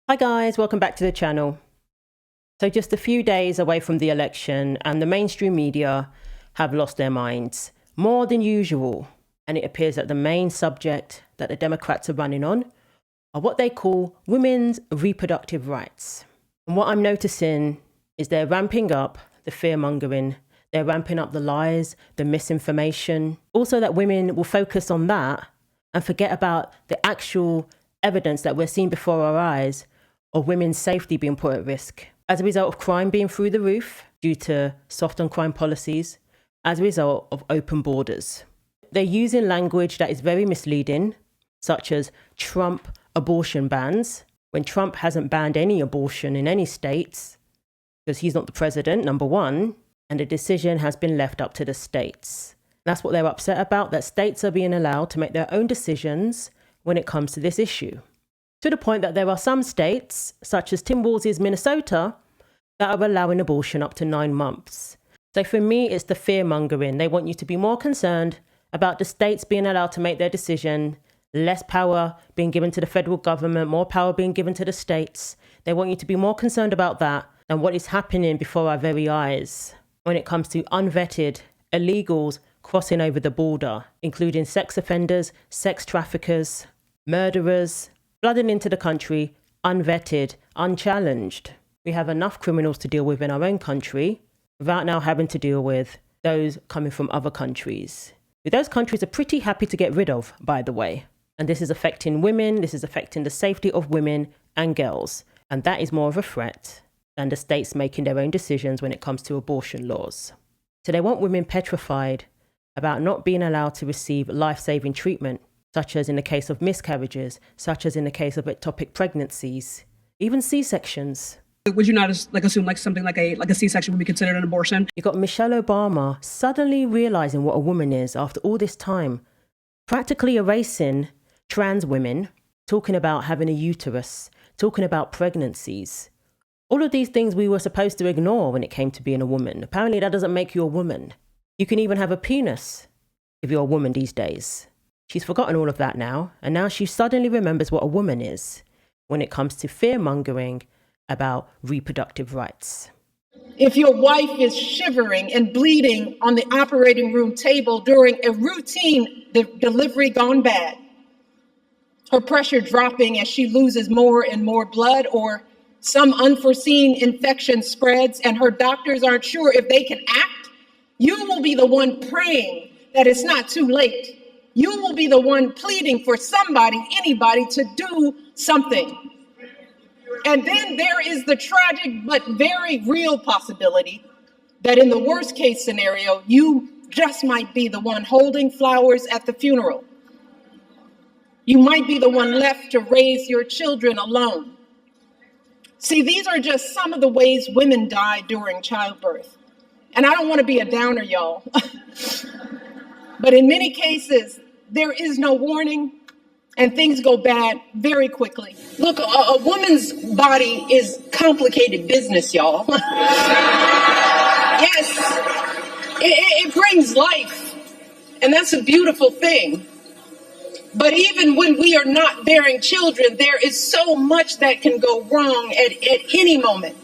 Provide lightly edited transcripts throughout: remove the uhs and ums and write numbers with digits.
Hi guys, welcome back to the channel. So just a few days away from the election and the mainstream media have lost their minds more than usual, and it appears that the main subject that the Democrats are running on are what they call women's reproductive rights. And what I'm noticing is they're ramping up the fear-mongering, they're ramping up the lies, the misinformation, also that women will focus on that and forget about the actual evidence that we're seeing before our eyes of women's safety being put at risk as a result of crime being through the roof due to soft on crime policies, as a result of open borders. They're using language that is very misleading, such as Trump abortion bans, when Trump hasn't banned any abortion in any states, because he's not the president, number one, and the decision has been left up to the states. That's what they're upset about, that states are being allowed to make their own decisions when it comes to this issue. To the point that there are some states, such as Tim Walz's Minnesota, that are allowing abortion up to 9 months. So for me, it's the fear-mongering. They want you to be more concerned about the states being allowed to make their decision, less power being given to the federal government, more power being given to the states. They want you to be more concerned about that than what is happening before our very eyes when it comes to unvetted illegals crossing over the border, including sex offenders, sex traffickers, murderers, flooding into the country, unvetted, unchallenged. We have enough criminals to deal with in our own country without now having to deal with those coming from other countries, who those countries are pretty happy to get rid of, by the way. And this is affecting women, this is affecting the safety of women and girls. And that is more of a threat than the states making their own decisions when it comes to abortion laws. So they want women petrified about not being allowed to receive life-saving treatment, such as in the case of miscarriages, such as in the case of ectopic pregnancies, even C-sections. Would you not assume something like a C-section would be considered an abortion? You got Michelle Obama suddenly realizing what a woman is after all this time, practically erasing trans women, talking about having a uterus, talking about pregnancies. All of these things we were supposed to ignore when it came to being a woman. Apparently that doesn't make you a woman. You can even have a penis if you're a woman these days. She's forgotten all of that now, and now she suddenly remembers what a woman is when it comes to fear-mongering about reproductive rights. If your wife is shivering and bleeding on the operating room table during a routine delivery gone bad, her pressure dropping as she loses more and more blood, or some unforeseen infection spreads and her doctors aren't sure if they can act, you will be the one praying that it's not too late. You will be the one pleading for somebody, anybody, to do something. And then there is the tragic but very real possibility that in the worst case scenario, you just might be the one holding flowers at the funeral. You might be the one left to raise your children alone. See, these are just some of the ways women die during childbirth. And I don't want to be a downer, y'all. But in many cases, there is no warning and things go bad very quickly. Look, a woman's body is complicated business, y'all. Yes, it brings life, and that's a beautiful thing. But even when we are not bearing children, there is so much that can go wrong at any moment.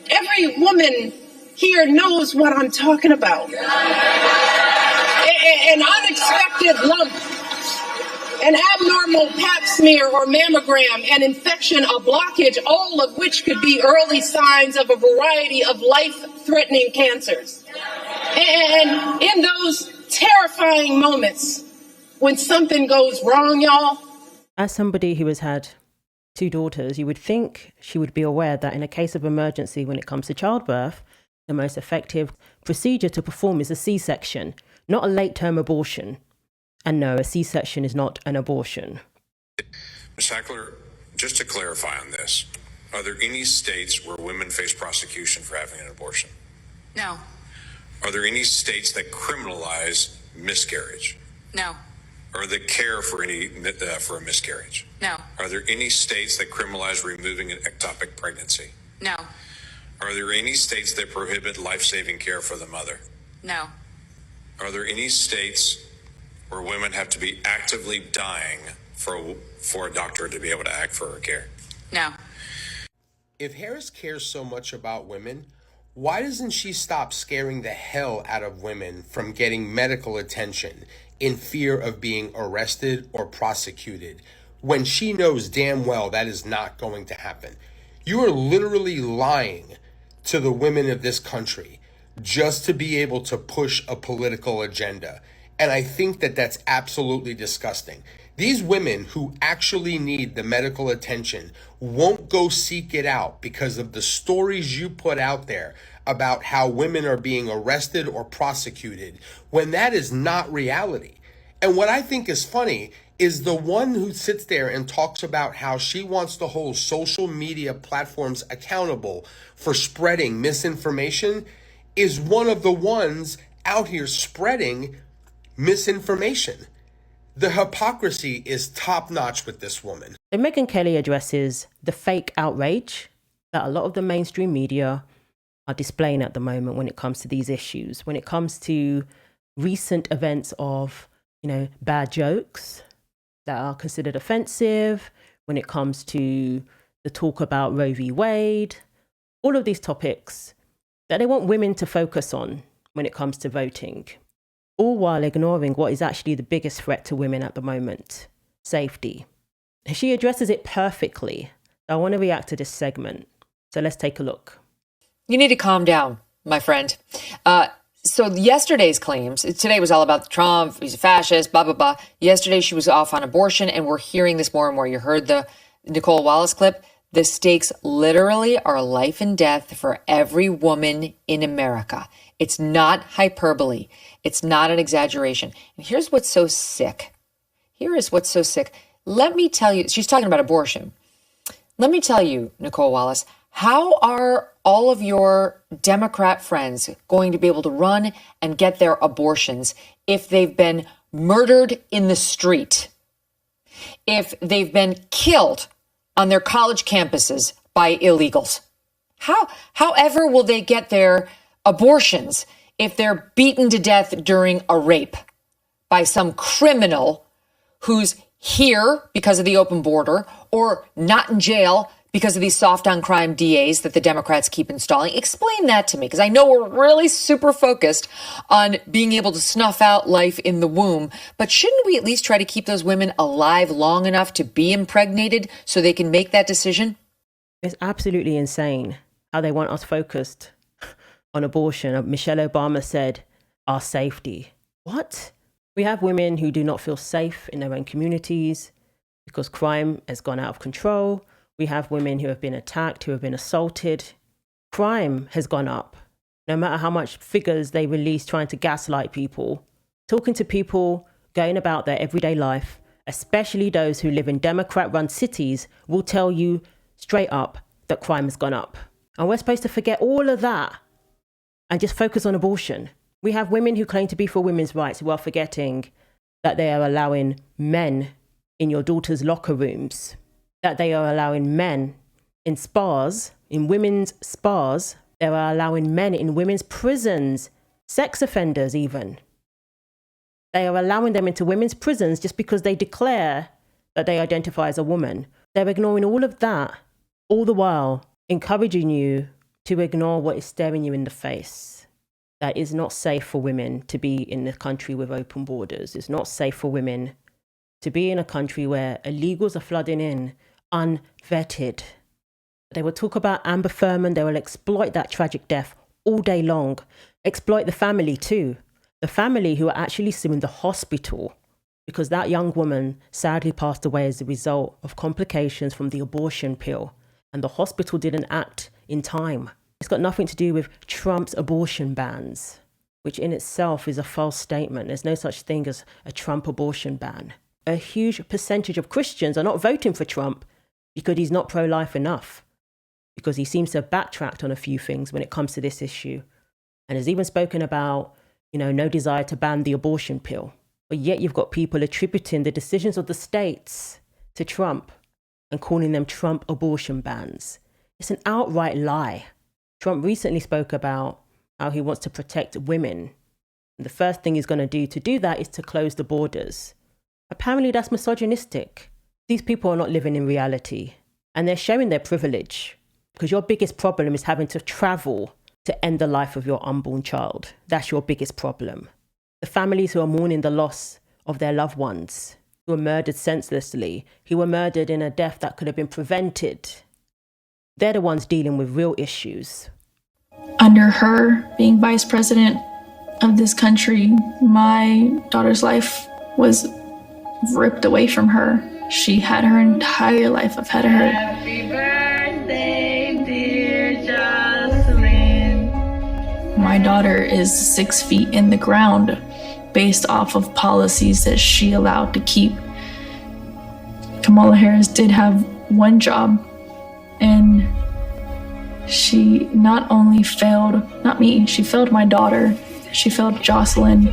Every woman here knows what I'm talking about. An unexpected lump, an abnormal pap smear or mammogram, an infection, a blockage, all of which could be early signs of a variety of life-threatening cancers. And in those terrifying moments, when something goes wrong, y'all. As somebody who has had 2 daughters, you would think she would be aware that in a case of emergency when it comes to childbirth, the most effective procedure to perform is a C-section, not a late-term abortion. And no, a C-section is not an abortion. Ms. Hackler, just to clarify on this, are there any states where women face prosecution for having an abortion? No. Are there any states that criminalize miscarriage? No. Or that care for a miscarriage? No. Are there any states that criminalize removing an ectopic pregnancy? No. Are there any states that prohibit life-saving care for the mother? No. Are there any states where women have to be actively dying for a doctor to be able to act for her care? No. If Harris cares so much about women, why doesn't she stop scaring the hell out of women from getting medical attention in fear of being arrested or prosecuted when she knows damn well that is not going to happen? You are literally lying to the women of this country just to be able to push a political agenda. And I think that that's absolutely disgusting. These women who actually need the medical attention won't go seek it out because of the stories you put out there about how women are being arrested or prosecuted when that is not reality. And what I think is funny is the one who sits there and talks about how she wants to hold social media platforms accountable for spreading misinformation is one of the ones out here spreading misinformation. The hypocrisy is top notch with this woman. So Megyn Kelly addresses the fake outrage that a lot of the mainstream media are displaying at the moment when it comes to these issues, when it comes to recent events of, bad jokes that are considered offensive, when it comes to the talk about Roe v. Wade, all of these topics that they want women to focus on when it comes to voting, all while ignoring what is actually the biggest threat to women at the moment, safety. She addresses it perfectly. I want to react to this segment. So let's take a look. You need to calm down, my friend. So yesterday's claims, today was all about Trump, he's a fascist, blah, blah, blah. Yesterday she was off on abortion, and we're hearing this more and more. You heard the Nicolle Wallace clip. The stakes literally are life and death for every woman in America. It's not hyperbole. It's not an exaggeration. And here's what's so sick. Let me tell you, she's talking about abortion. Let me tell you, Nicolle Wallace, how are all of your Democrat friends going to be able to run and get their abortions if they've been murdered in the street? If they've been killed on their college campuses by illegals? However will they get their abortions if they're beaten to death during a rape by some criminal who's here because of the open border or not in jail because of these soft on crime DAs that the Democrats keep installing? Explain that to me, because I know we're really super focused on being able to snuff out life in the womb, but shouldn't we at least try to keep those women alive long enough to be impregnated so they can make that decision? It's absolutely insane how they want us focused on abortion. Michelle Obama said, our safety. What? We have women who do not feel safe in their own communities because crime has gone out of control. We have women who have been attacked, who have been assaulted. Crime has gone up. No matter how much figures they release trying to gaslight people, talking to people going about their everyday life, especially those who live in Democrat-run cities, will tell you straight up that crime has gone up. And we're supposed to forget all of that and just focus on abortion. We have women who claim to be for women's rights who are forgetting that they are allowing men in your daughter's locker rooms, that they are allowing men in spas, in women's spas. They are allowing men in women's prisons, sex offenders even. They are allowing them into women's prisons just because they declare that they identify as a woman. They're ignoring all of that, all the while encouraging you to ignore what is staring you in the face. That it's not safe for women to be in a country with open borders. It's not safe for women to be in a country where illegals are flooding in unvetted. They will talk about Amber Furman. They will exploit that tragic death all day long. Exploit the family too. The family who are actually suing the hospital because that young woman sadly passed away as a result of complications from the abortion pill. And the hospital didn't act in time. It's got nothing to do with Trump's abortion bans, which in itself is a false statement. There's no such thing as a Trump abortion ban. A huge percentage of Christians are not voting for Trump because he's not pro-life enough, because he seems to have backtracked on a few things when it comes to this issue, and has even spoken about, no desire to ban the abortion pill. But yet you've got people attributing the decisions of the states to Trump and calling them Trump abortion bans. It's an outright lie. Trump recently spoke about how he wants to protect women. And the first thing he's going to do that is to close the borders. Apparently that's misogynistic. These people are not living in reality. And they're showing their privilege because your biggest problem is having to travel to end the life of your unborn child. That's your biggest problem. The families who are mourning the loss of their loved ones, who were murdered senselessly, who were murdered in a death that could have been prevented, they're the ones dealing with real issues. Under her being vice president of this country, my daughter's life was ripped away from her. She had her entire life ahead of her. Happy birthday, dear Jocelyn. My daughter is 6 feet in the ground based off of policies that she allowed to keep. Kamala Harris did have one job, and she not only failed, not me, she failed my daughter. She failed Jocelyn.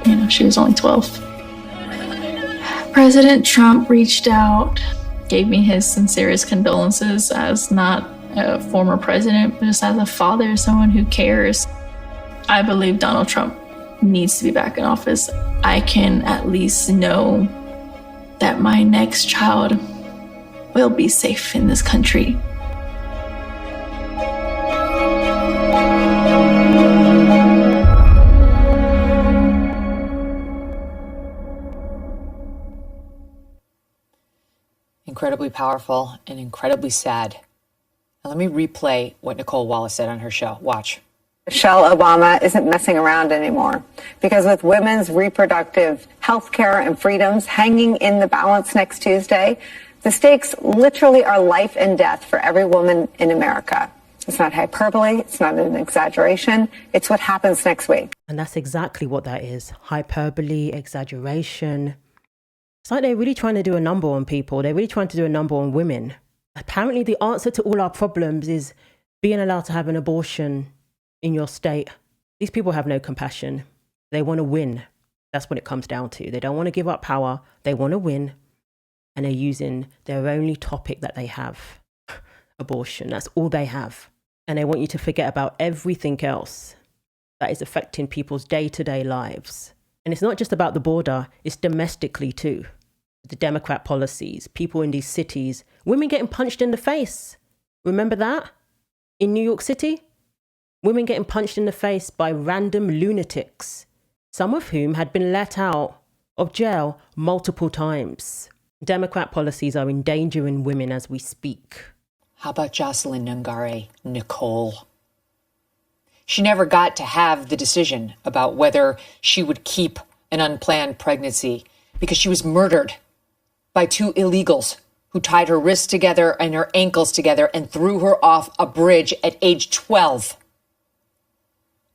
You know, she was only 12. President Trump reached out, gave me his sincerest condolences as not a former president, but just as a father, someone who cares. I believe Donald Trump needs to be back in office. I can at least know that my next child will be safe in this country. Incredibly powerful and incredibly sad. Now let me replay what Nicolle Wallace said on her show. Watch. Michelle Obama isn't messing around anymore, because with women's reproductive health care and freedoms hanging in the balance next Tuesday, the stakes literally are life and death for every woman in America. It's not hyperbole. It's not an exaggeration. It's what happens next week. And that's exactly what that is. Hyperbole, exaggeration. It's like they're really trying to do a number on people. They're really trying to do a number on women. Apparently the answer to all our problems is being allowed to have an abortion in your state. These people have no compassion. They want to win. That's what it comes down to. They don't want to give up power. They want to win. And they're using their only topic that they have, abortion. That's all they have. And they want you to forget about everything else that is affecting people's day-to-day lives. And it's not just about the border, it's domestically too. The Democrat policies, people in these cities, women getting punched in the face. Remember that? In New York City? Women getting punched in the face by random lunatics, some of whom had been let out of jail multiple times. Democrat policies are endangering women as we speak. How about Jocelyn Nungare, Nicolle? She never got to have the decision about whether she would keep an unplanned pregnancy because she was murdered by two illegals who tied her wrists together and her ankles together and threw her off a bridge at age 12.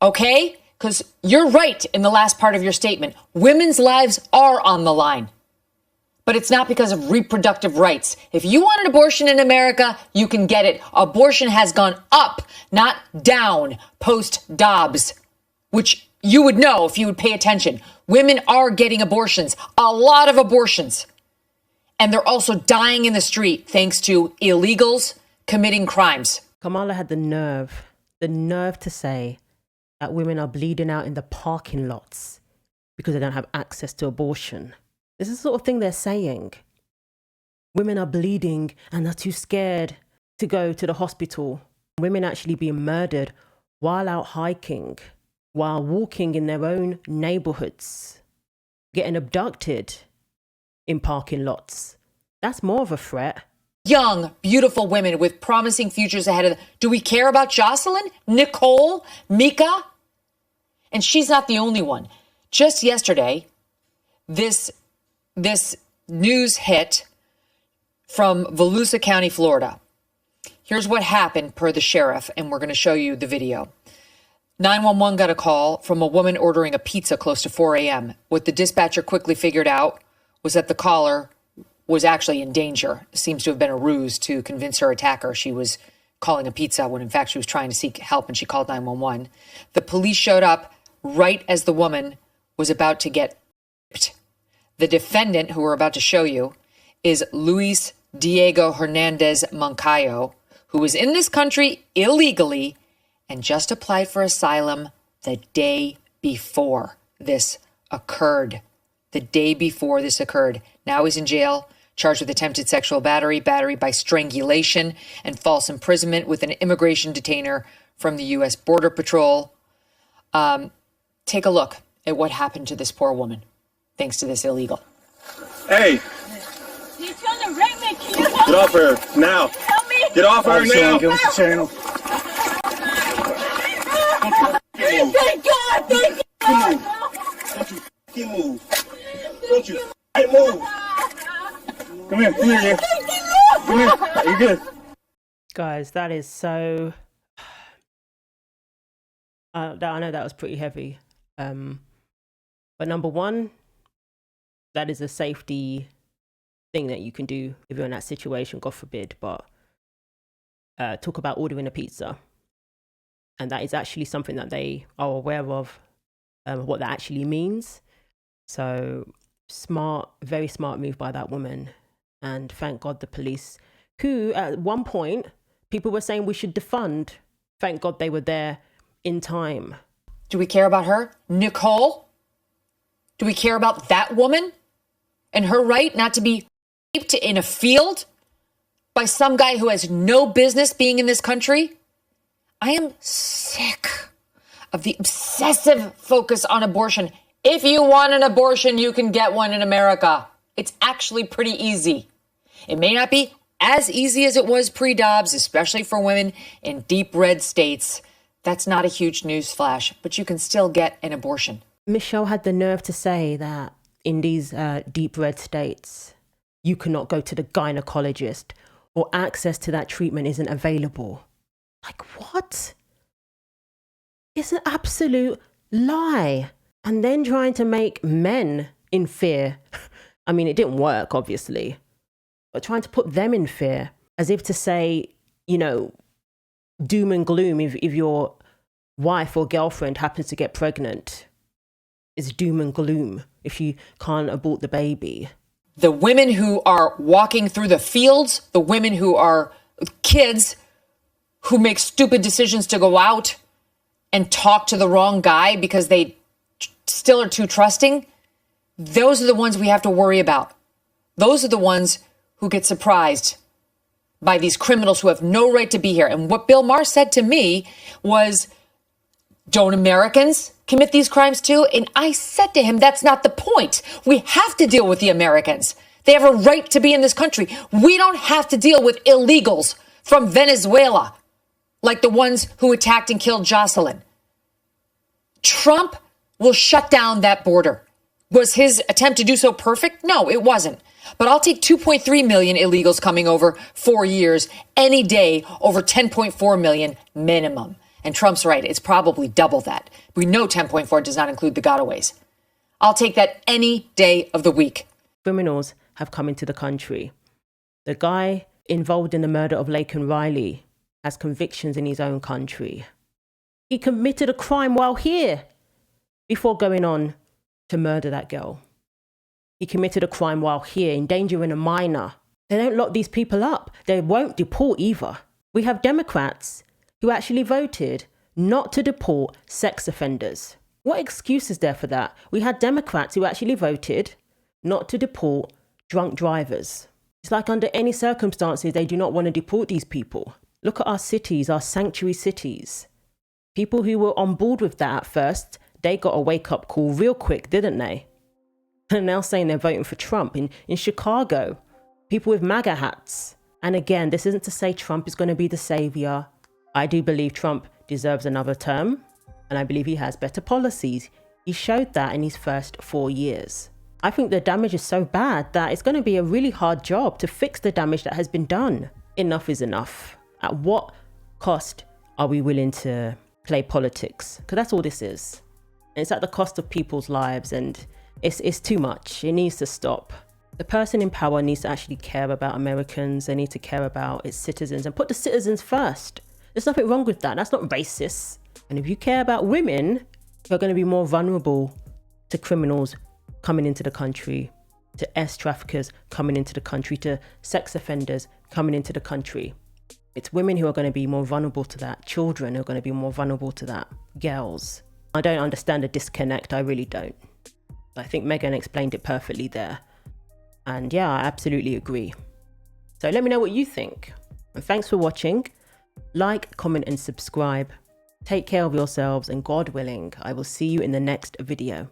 Okay? Because you're right in the last part of your statement. Women's lives are on the line. But it's not because of reproductive rights. If you want an abortion in America, you can get it. Abortion has gone up, not down, post-Dobbs, which you would know if you would pay attention. Women are getting abortions, a lot of abortions. And they're also dying in the street thanks to illegals committing crimes. Kamala had the nerve to say that women are bleeding out in the parking lots because they don't have access to abortion. This is the sort of thing they're saying. Women are bleeding and they're too scared to go to the hospital. Women actually being murdered while out hiking, while walking in their own neighborhoods, getting abducted in parking lots. That's more of a threat. Young, beautiful women with promising futures ahead of them. Do we care about Jocelyn, Nicolle, Mika? And she's not the only one. Just yesterday, this news hit from Volusia County, Florida. Here's what happened per the sheriff, and we're going to show you the video. 911 got a call from a woman ordering a pizza close to 4 a.m. What the dispatcher quickly figured out was that the caller was actually in danger. It seems to have been a ruse to convince her attacker she was calling a pizza when in fact she was trying to seek help, and she called 911. The police showed up right as the woman was about to get raped. The defendant, who we're about to show you, is Luis Diego Hernandez Moncayo, who was in this country illegally and just applied for asylum the day before this occurred. The day before this occurred. Now he's in jail charged with attempted sexual battery, battery by strangulation, and false imprisonment with an immigration detainer from the U.S. Border Patrol. Take a look at what happened to this poor woman, thanks to this illegal. Hey! He's trying to rape me. Can you help Get off her now! Help me! Get off her now! Give us the channel. Thank God! Thank God! Don't you move! Don't you move! Come here, yeah. Come here, you're good. Guys, that is so... I know that was pretty heavy. But number one, that is a safety thing that you can do if you're in that situation, God forbid. But talk about ordering a pizza. And that is actually something that they are aware of, what that actually means. So smart, very smart move by that woman. And thank God the police, who at one point, people were saying we should defund. Thank God they were there in time. Do we care about her? Nicolle? Do we care about that woman and her right not to be raped in a field by some guy who has no business being in this country? I am sick of the obsessive focus on abortion. If you want an abortion, you can get one in America. It's actually pretty easy. It may not be as easy as it was pre-Dobbs, especially for women in deep red states. That's not a huge news flash, but you can still get an abortion. Michelle had the nerve to say that in these deep red states, you cannot go to the gynecologist or access to that treatment isn't available. Like, what? It's an absolute lie. And then trying to make men in fear. I mean, it didn't work, obviously. But trying to put them in fear as if to say, you know, doom and gloom if your wife or girlfriend happens to get pregnant. It's doom and gloom if you can't abort the baby. The women who are walking through the fields, the women who are kids who make stupid decisions to go out and talk to the wrong guy because they still are too trusting, those are the ones we have to worry about. Those are the ones who get surprised by these criminals who have no right to be here. And what Bill Maher said to me was, don't Americans commit these crimes too? And I said to him, that's not the point. We have to deal with the Americans. They have a right to be in this country. We don't have to deal with illegals from Venezuela, like the ones who attacked and killed Jocelyn. Trump will shut down that border. Was his attempt to do so perfect? No, it wasn't. But I'll take 2.3 million illegals coming over 4 years any day over 10.4 million minimum. And Trump's right. It's probably double that. We know 10.4 does not include the gotaways. I'll take that any day of the week. Criminals have come into the country. The guy involved in the murder of Laken Riley has convictions in his own country. He committed a crime while here before going on to murder that girl. He committed a crime while here, endangering a minor. They don't lock these people up. They won't deport either. We have Democrats who actually voted not to deport sex offenders. What excuse is there for that? We had Democrats who actually voted not to deport drunk drivers. It's like under any circumstances, they do not want to deport these people. Look at our cities, our sanctuary cities. People who were on board with that at first, they got a wake-up call real quick, didn't they? And now saying they're voting for Trump. In Chicago, people with MAGA hats. And again, this isn't to say Trump is going to be the savior. I do believe Trump deserves another term, and I believe he has better policies. He showed that in his first 4 years. I think the damage is so bad that it's going to be a really hard job to fix the damage that has been done. Enough is enough. At what cost are we willing to play politics? Because that's all this is. And it's at the cost of people's lives, and it's too much. It needs to stop. The person in power needs to actually care about Americans. They need to care about its citizens and put the citizens first. There's nothing wrong with that. That's not racist. And if you care about women, you're going to be more vulnerable to criminals coming into the country, to traffickers coming into the country, to sex offenders coming into the country. It's women who are going to be more vulnerable to that. Children who are going to be more vulnerable to that. Girls. I don't understand the disconnect. I really don't. I think Megyn explained it perfectly there. And yeah, I absolutely agree. So let me know what you think. And thanks for watching. Like, comment and subscribe. Take care of yourselves, and God willing, I will see you in the next video.